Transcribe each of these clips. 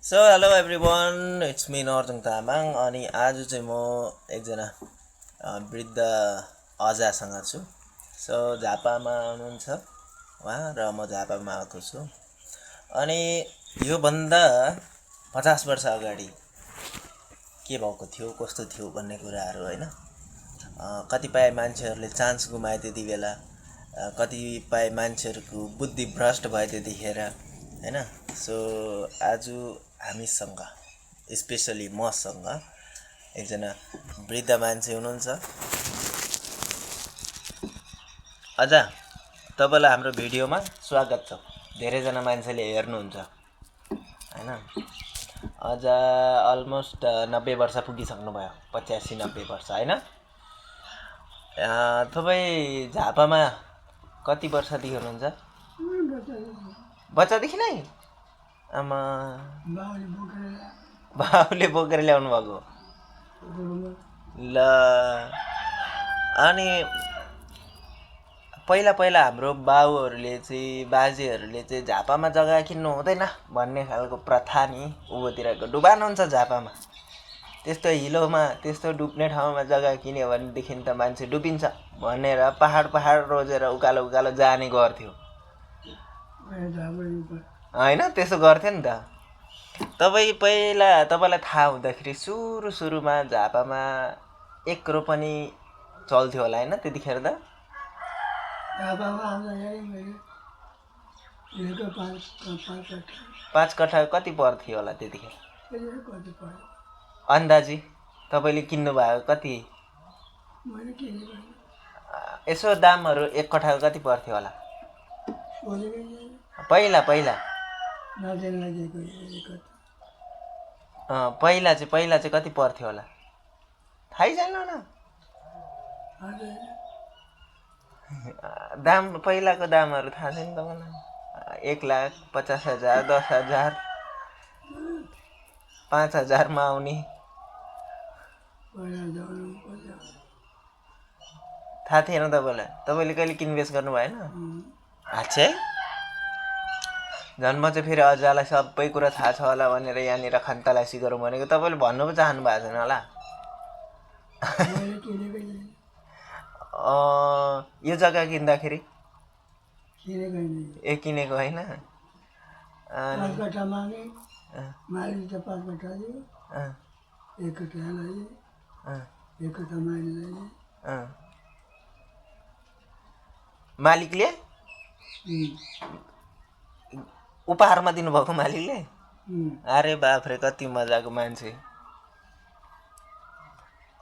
So hello everyone, it's me Narjang Tamang. अनि आज चाहिँ म एकजना वृद्ध अजासँग छु। सो झापामा हुनुहुन्छ उहाँ र म झापामा आएको छु। अनि योभन्दा 50 वर्ष अगाडि के भएको थियो, कस्तो थियो भन्ने कुराहरू होइन। कतिपय मान्छेहरूले चान्स गुमाए त्यति बेला, कतिपय मान्छेहरूको बुद्धि भ्रष्ट भयो त्यतिखेर होइन। सो आज हामीसँग स्पेसली मसँग एकजना वृद्ध मान्छे हुनुहुन्छ। अझ तपाईँलाई हाम्रो भिडियोमा स्वागत छ। धेरैजना मान्छेले हेर्नुहुन्छ होइन। अझ अलमोस्ट 90 वर्ष पुगिसक्नु भयो, 85-90 वर्ष होइन। तपाईँ झापामा कति वर्षदेखि हुनुहुन्छ? बच्चादेखि नै? आमा, बाउले बोकेर ल्याउनु भएको ल। अनि पहिला पहिला हाम्रो बाउहरूले चाहिँ, बाजेहरूले चाहिँ झापामा जग्गा किन्नु हुँदैन भन्ने खालको प्रथा नि उँभोतिरको डुबान हुन्छ। झापामा त्यस्तो हिलोमा, त्यस्तो डुब्ने ठाउँमा जग्गा किन्यो भनेदेखि त मान्छे डुबिन्छ भनेर पहाड पहाड रोजेर उकालो उकालो जाने गर्थ्यो होइन। त्यसो गर्थ्यो नि त। तपाईँलाई थाहा हुँदाखेरि सुरुमा झापामा 1 रोपनी चल्थ्यो होला होइन त्यतिखेर त? 5 कट्ठा कति पर्थ्यो होला त्यतिखेर अन्दाजी? तपाईँले किन्नुभएको कति? यसो दामहरू 1 कट्ठाको कति पर्थ्यो होला पहिला पहिला? पहिला चाहिँ कति पर्थ्यो होला थाहै छैन न? दाम, पहिलाको दामहरू थाहा छैन तपाईँलाई? 1,50,000, 10,000, 5,000मा आउने थाहा थिएन तपाईँलाई? तपाईँले कहिले किनबेच गर्नु भएन? अच्छा, झन् म चाहिँ फेरि अजालाई सबै कुरा थाहा छ होला भनेर यहाँनिर खन्तलासी गरौँ भनेको। तपाईँले भन्नु पो चाहनु भएको छैन होला। यो जग्गा किन्दाखेरि किनेको होइन? मालिकले उपहारमा दिनुभएको मालिकले? अरे बाफ्रे, कति मजाको मान्छे।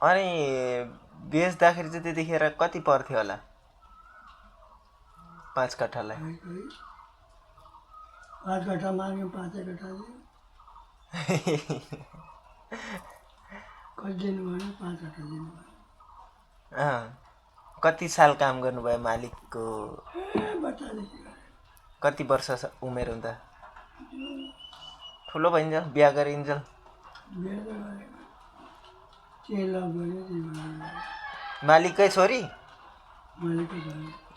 अनि बेच्दाखेरि चाहिँ त्यतिखेर कति पर्थ्यो होला 5 कट्ठालाई? 5 कट्ठा माग्यो, 5 कट्ठा कति साल काम गर्नुभयो मालिकको? कति वर्ष उमेर हुँदा? ठुलो भइन्छ, बिहा गरिन्छ? मालिककै छोरी?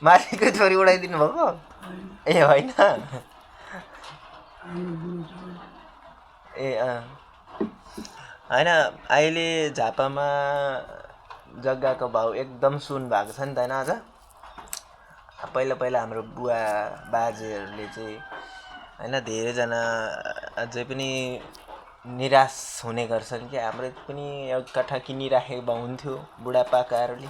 मालिककै छोरी उडाइदिनु भएको? ए होइन, ए होइन। अहिले झापामा जग्गाको भाउ एकदम सुन भएको छ नि त होइन? अझ पहिला पहिला हाम्रो बुवा बाजेहरूले चाहिँ होइन, धेरैजना अझै पनि निराश हुने गर्छन् कि हाम्रो पनि 1 कट्ठा किनिराखेको भए हुन्थ्यो बुढापाकाहरूले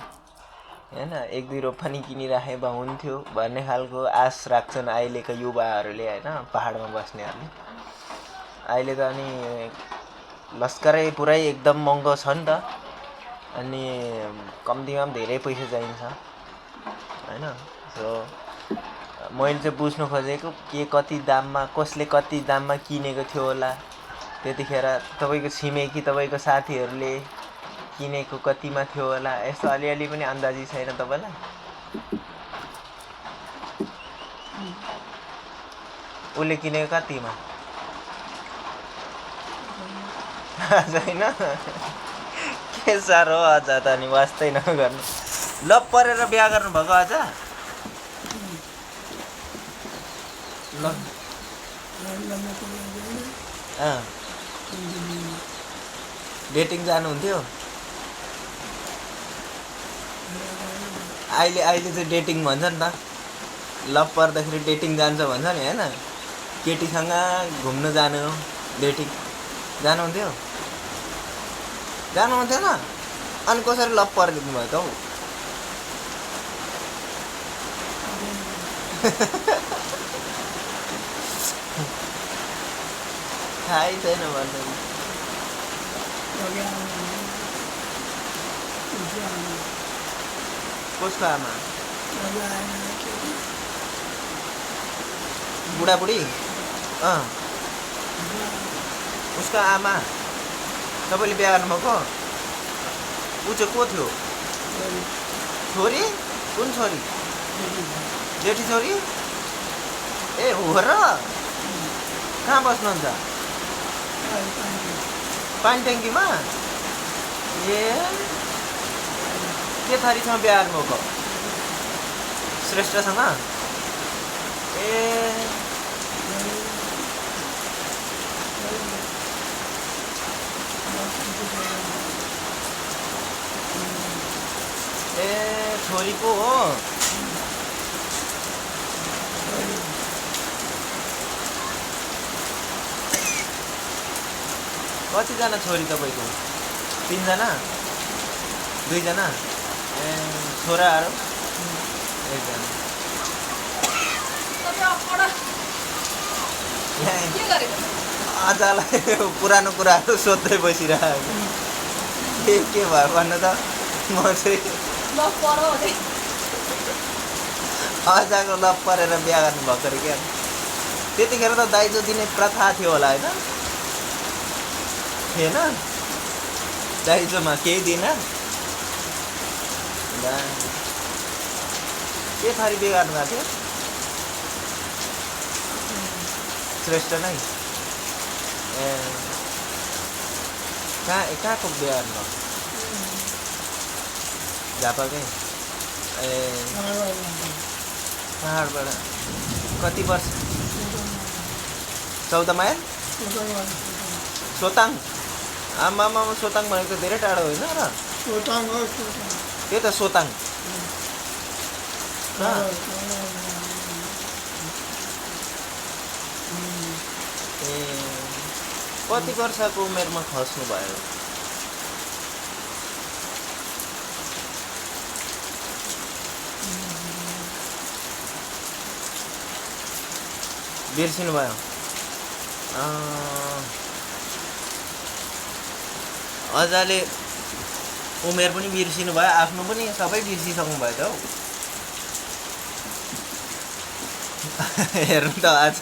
होइन, 1-2 रोपनी किनिराखेको भए हुन्थ्यो भन्ने खालको आश राख्छन् अहिलेको युवाहरूले होइन, पहाडमा बस्नेहरूले। अहिले त अनि लस्करै पुरै एकदम महँगो छ नि त। अनि कम्तीमा पनि धेरै पैसा चाहिन्छ होइन। सो मैले चाहिँ बुझ्नु खोजेको के कति दाममा, कसले कति दाममा किनेको थियो होला त्यतिखेर? तपाईँको छिमेकी, तपाईँको साथीहरूले किनेको कतिमा थियो होला? यस्तो अलिअलि पनि अन्दाजी छैन तपाईँलाई? उसले किनेको कतिमा छैन? के साह्रो अझ त नि वास्तै नगर्नु। ल परेर बिहा गर्नुभएको अझ? ल अँ डेटिङ जानुहुन्थ्यो अहिले चाहिँ डेटिङ भन्छ नि त लभ पर्दाखेरि डेटिङ जान्छ भन्छ नि होइन केटीसँग घुम्न जानु डेटिङ जानुहुन्थ्यो जानुहुन्थेन अनि कसरी लभ परिदिनु भयो त हौ थाहै छैन भन्नु कसको आमा बुढाबुढी अँ उसको आमा तपाईँले बिहा गर्नुभएको ऊ चाहिँ को थियो छोरी कुन छोरी जेठी छोरी ए हो र कहाँ बस्नुहुन्छ पानी ट्याङ्कीमा ए के थरीसँग बिहा गर्नुभएको श्रेष्ठसँग ए ए छोरीको हो कतिजना छोरी तपाईँको 3 जना 2 जना ए छोराहरू 1 जना आजलाई पुरानो कुराहरू सोध्दै बसिरहेको के भयो भन्नु त म चाहिँ अजाको लभ परेर बिहा गर्नुभएको अरे क्या त्यतिखेर त दाइजो दिने प्रथा थियो होला होइन थिएन दाइजोमा केही दिन के थरी बिहा गर्नुभएको थियो श्रेष्ठ नै ए कहाँको बिहा गर्नुभएको झापाकै ए पहाडबाट कति वर्ष 14 माइल सोताङ आमामा सोताङ भनेको त धेरै टाढो होइन र त्यही त सोताङ ए कति वर्षको उमेरमा खस्नु भयो बिर्सिनु भयो अजाले उमेर पनि बिर्सिनु भयो आफ्नो पनि सबै बिर्सिसक्नु भयो त हौ हेर्नु त आज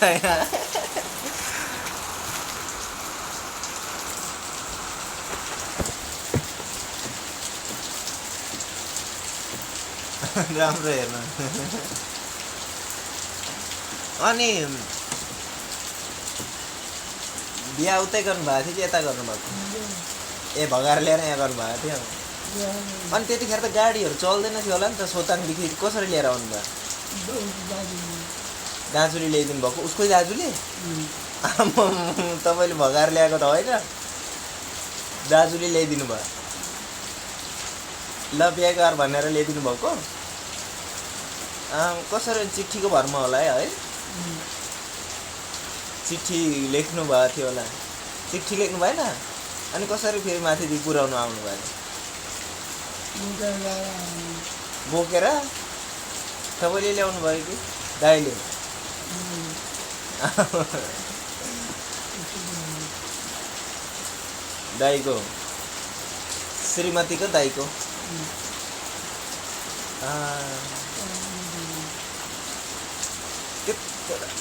राम्रो हेर्नु अनि बिहा उतै गर्नुभएको थियो कि यता गर्नुभएको ए भगाएर ल्याएर यहाँ गर्नुभएको थियो अनि त्यतिखेर त गाडीहरू चल्दैन थियो होला नि त सोताङदेखि कसरी लिएर आउनुभयो दाजुले ल्याइदिनु भएको उसकै दाजुले तपाईँले भगाएर ल्याएको त होइन दाजुले ल्याइदिनु भयो ल बिहा गर भनेर ल्याइदिनु भएको कसरी चिठीको भरमा होला है चिठी लेख्नु भएको थियो होला चिठी लेख्नु भएन अनि कसरी फेरि माथिदेखि पुर्याउनु आउनु भयो बोकेर तपाईँले ल्याउनु भयो कि दाइले दाइको श्रीमतीको दाइको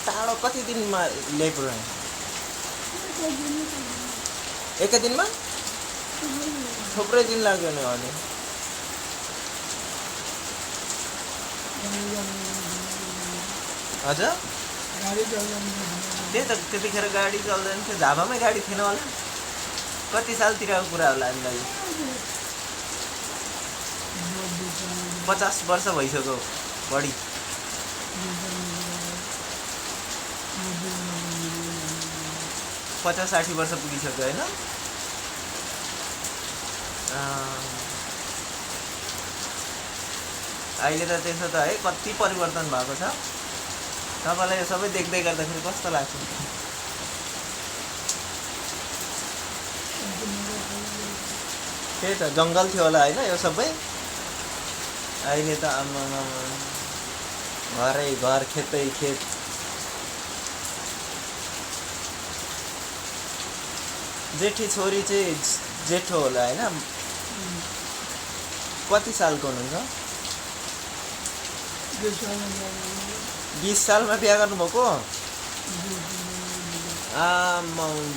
टाढो कति दिनमा ल्याइपुर्यायो एकै दिनमा थुप्रै दिन लाग्यो नि अनि हजुर त्यही त त्यतिखेर गाडी चल्दैन थियो झापामै गाडी थिएन होला कति सालतिरको कुरा होला हामीलाई 50 वर्ष भइसक्यो बढी 50-60 वर्ष पुगिसक्यो होइन। अहिले त त्यसो त है कति परिवर्तन भएको छ। तपाईँलाई यो सबै देख्दै गर्दाखेरि कस्तो लाग्छ? त्यही त जङ्गल थियो होला होइन यो सबै। अहिले त आमामा घरै घर खेतै खेत। जेठी छोरी चाहिँ जेठो होला होइन। कति सालको हुनुहुन्छ? 20 सालमा बिहा गर्नुभएको?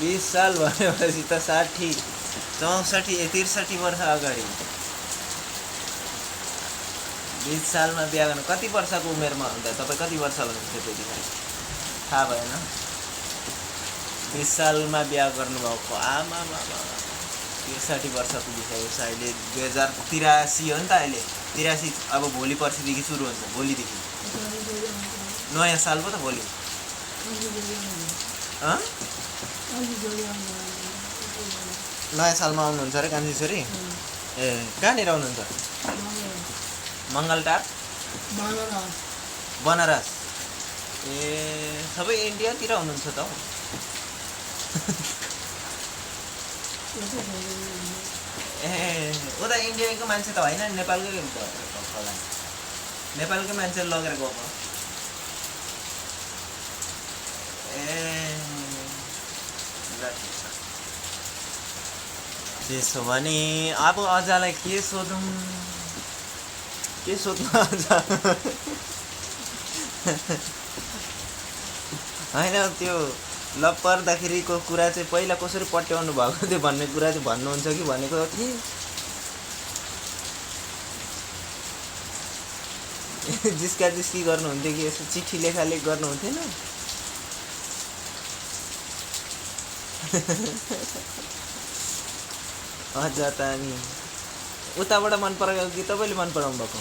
20 साल भनेपछि त 60 64 63 वर्ष अगाडि 20 सालमा बिहा गर्नु। कति वर्षको उमेरमा हुँदा तपाईँ कति वर्ष हुनुहुन्थ्यो त्यतिखेर? थाहा भएन। 20 सालमा बिहा गर्नुभएको। आमामा 60 वर्ष पुगिसकेको। अहिले 2083 हो नि त। अहिले 83 अब भोलि पर्सिदेखि सुरु हुन्छ। भोलिदेखि नयाँ साल पो त भोलि। नयाँ सालमा आउनुहुन्छ अरे कान्छी छोरी? ए कहाँनिर आउनुहुन्छ? मङ्गलटार बनारस। ए सबै इन्डियातिर हुनुहुन्छ त हौ। ए उता इन्डियाको मान्छे त होइन, नेपालकै होला। नेपालकै मान्छे लगेर गएको। ए त्यसो भने अब अझलाई के सोधौँ? के सोध्नु अझ? होइन त्यो ल पर्दाखेरिको कुरा चाहिँ पहिला कसरी पट्याउनु भएको थियो भन्ने कुरा चाहिँ भन्नुहुन्छ कि भनेको थिएँ। जिस्का जिस्की गर्नुहुन्थ्यो कि यसो चिठी लेखालेख गर्नुहुन्थेन? अझ त नि उताबाट मन पराएको कि तपाईँले मन पराउनु भएको?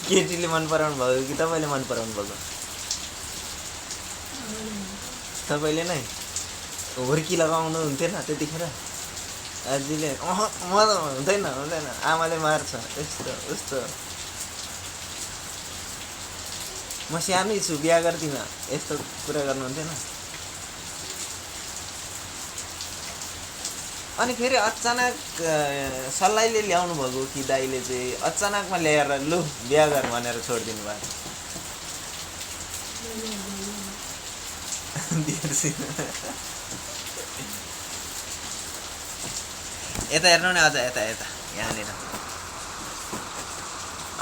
केटीले मन पराउनु भएको कि तपाईँले मन पराउनु भएको? तपाईँले नै हुर्की लगाउनु हुन्थेन त्यतिखेर? आजीले म त हुँदैन आमाले मार्छ यस्तो उस्तो, म सानै छु बिहा गर्दिनँ यस्तो कुरा गर्नुहुन्थेन? अनि फेरि अचानक सल्लाहले ल्याउनु भएको कि दाइले चाहिँ अचानकमा ल्याएर लु बिहा गर भनेर छोडिदिनु भएको? यता हेर्नु नि अझ यता यहाँनिर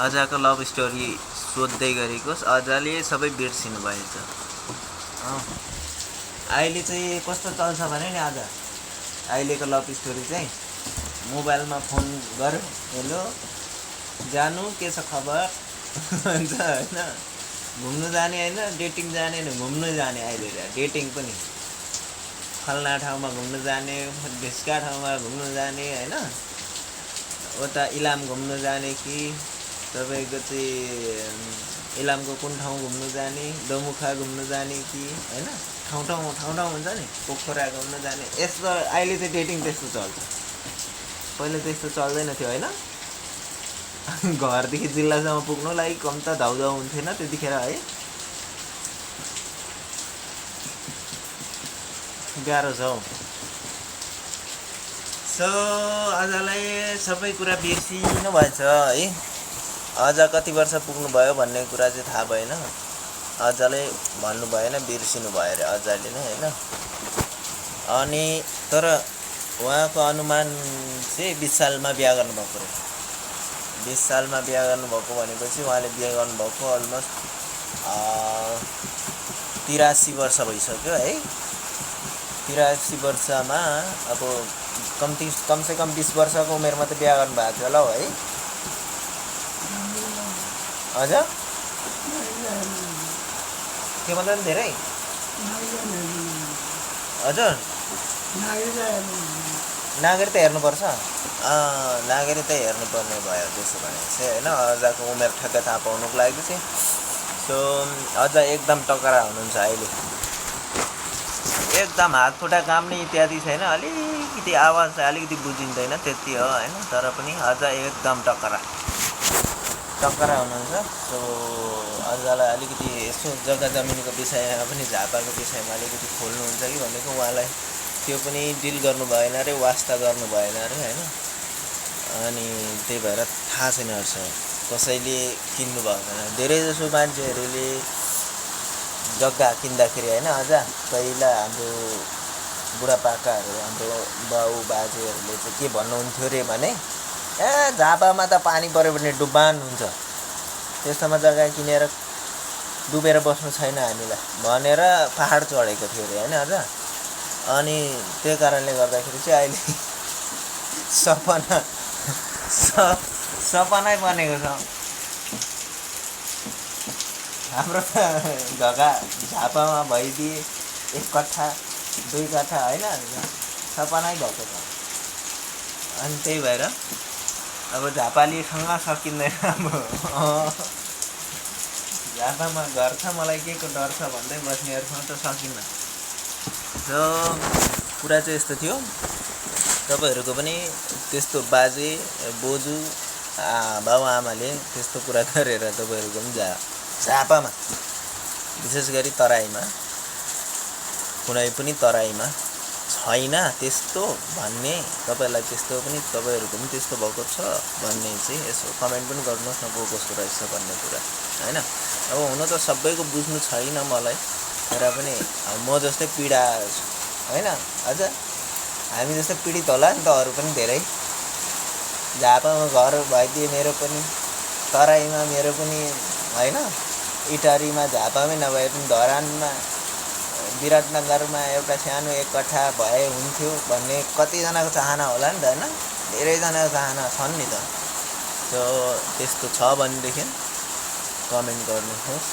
अझको लभ स्टोरी सोध्दै गरेको अझले सबै बिर्सिनु भएछ। अहिले चाहिँ कस्तो चल्छ भने नि अझ अहिलेको लभ स्टोरी चाहिँ मोबाइलमा फोन गर्यो, हेलो जानु के छ खबर भन्छ होइन। घुम्नु जाने होइन, डेटिङ जाने होइन, घुम्नु जाने। अहिले डेटिङ पनि फल्ना ठाउँमा घुम्नु जाने, ढिस्का ठाउँमा घुम्नु जाने होइन। उता इलाम घुम्नु जाने कि तपाईँको चाहिँ इलामको कुन ठाउँ घुम्नु जाने, दोमुखा घुम्नु जाने कि होइन। ठाउँ ठाउँ हुन्छ नि, पोखरा घुम्नु जाने। यस्तो अहिले चाहिँ डेटिङ त्यस्तो चल्छ। पहिला त्यस्तो चल्दैन थियो होइन। घरदेखि जिल्लासम्म पुग्नुलाई कम त धाउधाउ हुन्थेन त्यतिखेर है। गाह्रो छ हौ। सो आजलाई सबै कुरा बिर्सिनु भएछ है। अझ कति वर्ष पुग्नु भयो भन्ने कुरा चाहिँ थाहा भएन। अझले भन्नु भएन, बिर्सिनु भयो अरे अझले नै होइन। अनि तर उहाँको अनुमान चाहिँ 20 सालमा बिहा गर्नुभएको रे। 20 सालमा बिहा गर्नुभएको भनेपछि उहाँले बिहा गर्नुभएको अलमोस्ट 83 वर्ष भइसक्यो है। 83 वर्षमा अब कमसेकम 20 वर्षको उमेरमा त बिहा गर्नुभएको थियो होला हौ है। हजुर के भन्दा धेरै हजुर नागरी त हेर्नुपर्छ। नागरी त हेर्नुपर्ने भयो त्यसो भने चाहिँ होइन। अझको उमेर ठ्याक्कै थाहा पाउनुको लागि चाहिँ सो अझ एकदम टकरा हुनुहुन्छ अहिले, एकदम हात खुट्टा काम्ने इत्यादि छैन, अलिकति आवाज चाहिँ अलिकति बुझिँदैन त्यति हो होइन, तर पनि अझ एकदम टकरा हुनुहुन्छ। सो अझलाई अलिकति यसो जग्गा जमिनको विषयमा पनि झापाको विषयमा अलिकति खोल्नुहुन्छ कि भनेको, उहाँलाई त्यो पनि डिल गर्नु भएन अरे, वास्ता गर्नु भएन अरे होइन, अनि त्यही भएर थाहा छैन कसैले किन्नु भएको छैन। धेरै जसो मान्छेहरूले जग्गा किन्दाखेरि होइन, अझ पहिला हाम्रो बुढापाकाहरू, हाम्रो बाउ बाजेहरूले चाहिँ के भन्नुहुन्थ्यो अरे भने, झापामा त पानी पऱ्यो भने डुबान हुन्छ, त्यस्तोमा जग्गा किनेर डुबेर बस्नु छैन हामीलाई भनेर पहाड चढेको थियो अरे होइन। अझ अनि त्यो कारणले गर्दाखेरि चाहिँ अहिले सपनै बनेको छ हाम्रो त। जग्गा झापामा भइदिए 1 कट्ठा 2 कट्ठा होइन, सपनै भएको छ। अनि त्यही भएर अब झापालीसँग सकिँदैन। अब झापामा घर छ, मलाई के को डर छ भन्दै बस्नेहरूसँग त सकिन्न। सो कुरा चाहिँ यस्तो थियो, तपाईँहरूको पनि त्यस्तो बाजे बोजू बाबुआमाले त्यस्तो कुरा गरेर तपाईँहरूको पनि झापामा विशेष गरी तराईमा, कुनै पनि तराईमा छैन त्यस्तो भन्ने, तपाईँलाई त्यस्तो पनि तपाईँहरूको पनि त्यस्तो भएको छ भन्ने चाहिँ यसो कमेन्ट पनि गर्नुहोस् न, को कस्तो रहेछ भन्ने कुरा होइन। अब हुन त सबैको बुझ्नु छैन मलाई, तर पनि म जस्तै पीडा होइन, अझ हामी जस्तै पीडित होला नि त अरू पनि धेरै। झापामा घर भइदिए मेरो पनि, तराईमा मेरो पनि होइन, इटहरीमा झापामै नभए पनि धरानमा विराटनगरमा एउटा सानो 1 कट्ठा भए हुन्थ्यो भन्ने कतिजनाको चाहना होला नि त होइन, धेरैजनाको चाहना छन् नि त। सो त्यस्तो छ भनेदेखि कमेन्ट गर्नुहोस्।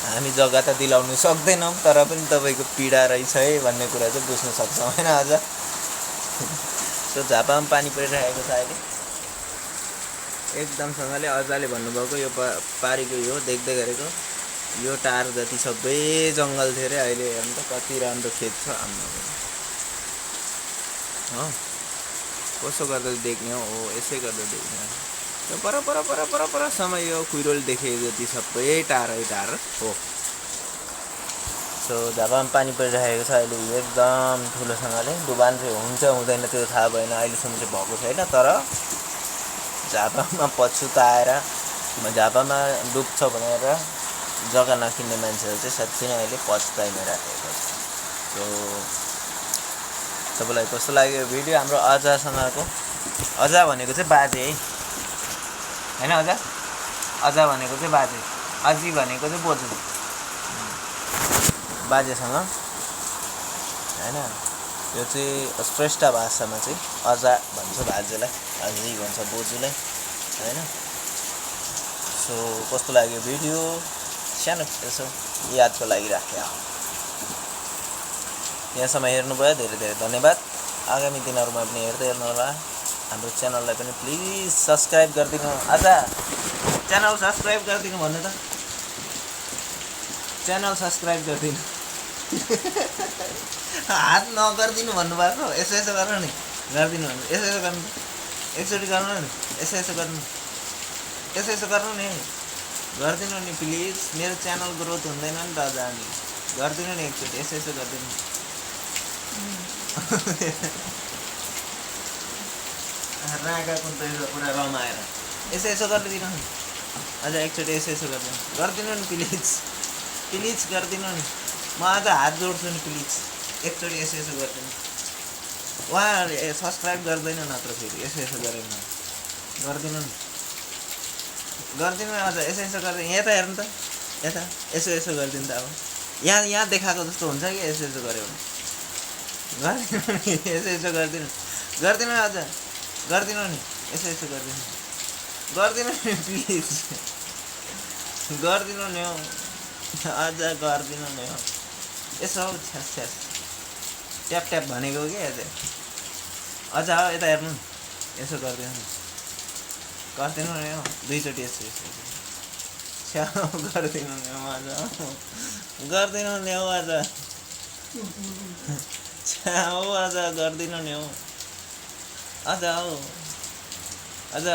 हामी जग्गा त दिलाउनु सक्दैनौँ, तर पनि तपाईँको पीडा रहेछ है भन्ने कुरा चाहिँ बुझ्न सक्छौँ होइन। अझ सो झापामा पानी परिरहेको छ अहिले एकदमसँगले। अझले भन्नुभएको यो पारीको यो देख्दै गरेको यो टार जति सबै जङ्गल थियो अरे, अहिले हेर्नु त कति राम्रो खेत छ हाम्रो हो। कसो गर्दा देख्ने हो, यसै गर्दा देख्ने हो। यो पर समय यो कुइरोल देखे जति सबै टारै टार हो। सो झापामा पानी परिरहेको छ अहिले एकदम ठुलोसँगले। डुबान चाहिँ हुन्छ हुँदैन त्यो थाहा भएन, अहिलेसम्म चाहिँ भएको छैन। तर झापामा पछुताएर झापामा डुब्छ भनेर जग्गा नकिन्ने मान्छेहरू चाहिँ साँच्चै नै अहिले पछुताइ नै राखेको छ। सो तपाईँलाई कस्तो लाग्यो भिडियो हाम्रो अजासँगको? अजा भनेको चाहिँ बाजे है होइन, अजा भनेको चाहिँ बाजे, अजी भनेको चाहिँ बोजू, बाजेसँग होइन। यो चाहिँ श्रेष्ठ भाषामा चाहिँ अजा भन्छ बाजेलाई, अजी भन्छ बोजूलाई होइन। सो कस्तो लाग्यो भिडियो? सानो यसो यादको लागि राख्यो। यहाँसम्म हेर्नुभयो, धेरै धेरै धन्यवाद। आगामी दिनहरूमा पनि हेर्दै हेर्नुहोला। हाम्रो च्यानललाई पनि प्लिज सब्सक्राइब गरिदिनु। आजा च्यानल सब्सक्राइब गरिदिनु भन्नु त, च्यानल सब्सक्राइब गरिदिनु। हात नगरिदिनु भन्नुभएको, यसो यसो गर्नु नि, गरिदिनु भन्नु, यसो यसो गर्नु, एकचोटि गर्नु नि, यसो यसो गर्नु, यसो यसो गर्नु नि, गरिदिनु नि प्लिज। मेरो च्यानल ग्रोथ हुँदैन नि त अझ, अनि गरिदिनु नि एकचोटि, यसो यसो गरिदिनु। रागा कुद्दैछ पुरा रमाएर, यसो यसो गरिदिनु नि अझ एकचोटि, यसो यसो गरिदिनु नि प्लिज, प्लिज गरिदिनु नि। म आज हात जोड्छु नि प्लिज, एकचोटि यसो यसो गरिदिनु। उहाँहरूले सब्सक्राइब गर्दैन नत्र फेरि, यसो यसो गरेन गरिदिनु नि, गरिदिनु अझ यसो यसो गरिदिनु। यहाँ त हेर्नु त, यता यसो यसो गरिदिनु त। अब यहाँ देखाएको जस्तो हुन्छ कि यसो यसो गऱ्यो भने, गरिदिनु नि, यसो यसो गरिदिनु, गरिदिनु अझ गरिदिनु नि, यसो यसो गरिदिनु, गरिदिनु नि प्लिज, गरिदिनु नि हौ, अझ गरिदिनु नि हौ, यसो हौ, छ्यास छ्यास ट्याप ट्याप भनेको कि अझ हो, यता हेर्नु नि, यसो गरिदिनु नि, गरिदिनु नि हौ, 2 चोटि यसो यसो छ्याउ गरिदिनु नि हौ आज गरिदिनु नि हौ आज छ्याउ आज गरिदिनु नि हौ आज हौ आज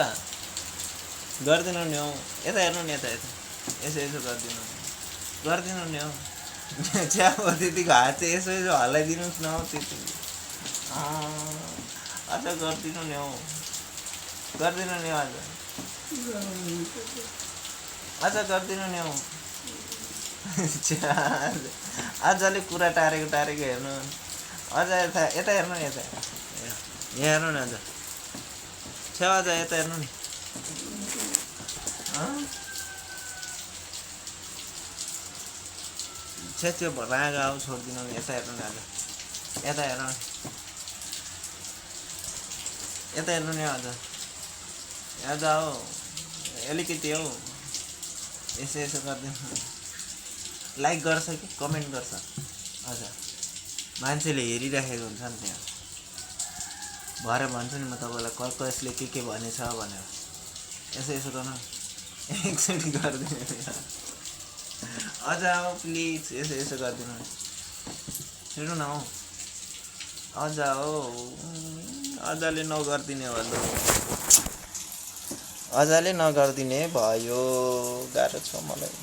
गरिदिनु नि हौ यता हेर्नु नि यता यसो यसो गरिदिनु नि हौ छ्याउ त्यतिको हात चाहिँ यसो यसो हल्लाइदिनुहोस् न हौ त्यति आज गरिदिनु नि हौ गरिदिनु नि आज गरिदिनु नि हौ आजले कुरा टारेको हेर्नु अझ यता हेर्नु नि यता यहाँ हेर्नु नि अझ छ्याउ अझ यता हेर्नु नि छ्या राग आऊ छोडिदिनु नि यता हेर्नु नि अझ यता हेर्नु नि अझ आज हौ अलिकति हौ यसो यसो गरिदिनु लाइक गर्छ कि कमेन्ट गर्छ हजुर मान्छेले हेरिराखेको हुन्छ नि त्यहाँ भएर भन्छु नि म तपाईँलाई कसले के भनेछ भनेर यसो यसो गर्नु एकचोटि गरिदिनु अझ हौ प्लिज यसो यसो गरिदिनु छिटो न हौ अझ हौ अझले नगरिदिने भन्नु अझले नगरिदिने भयो गाह्रो छ मलाई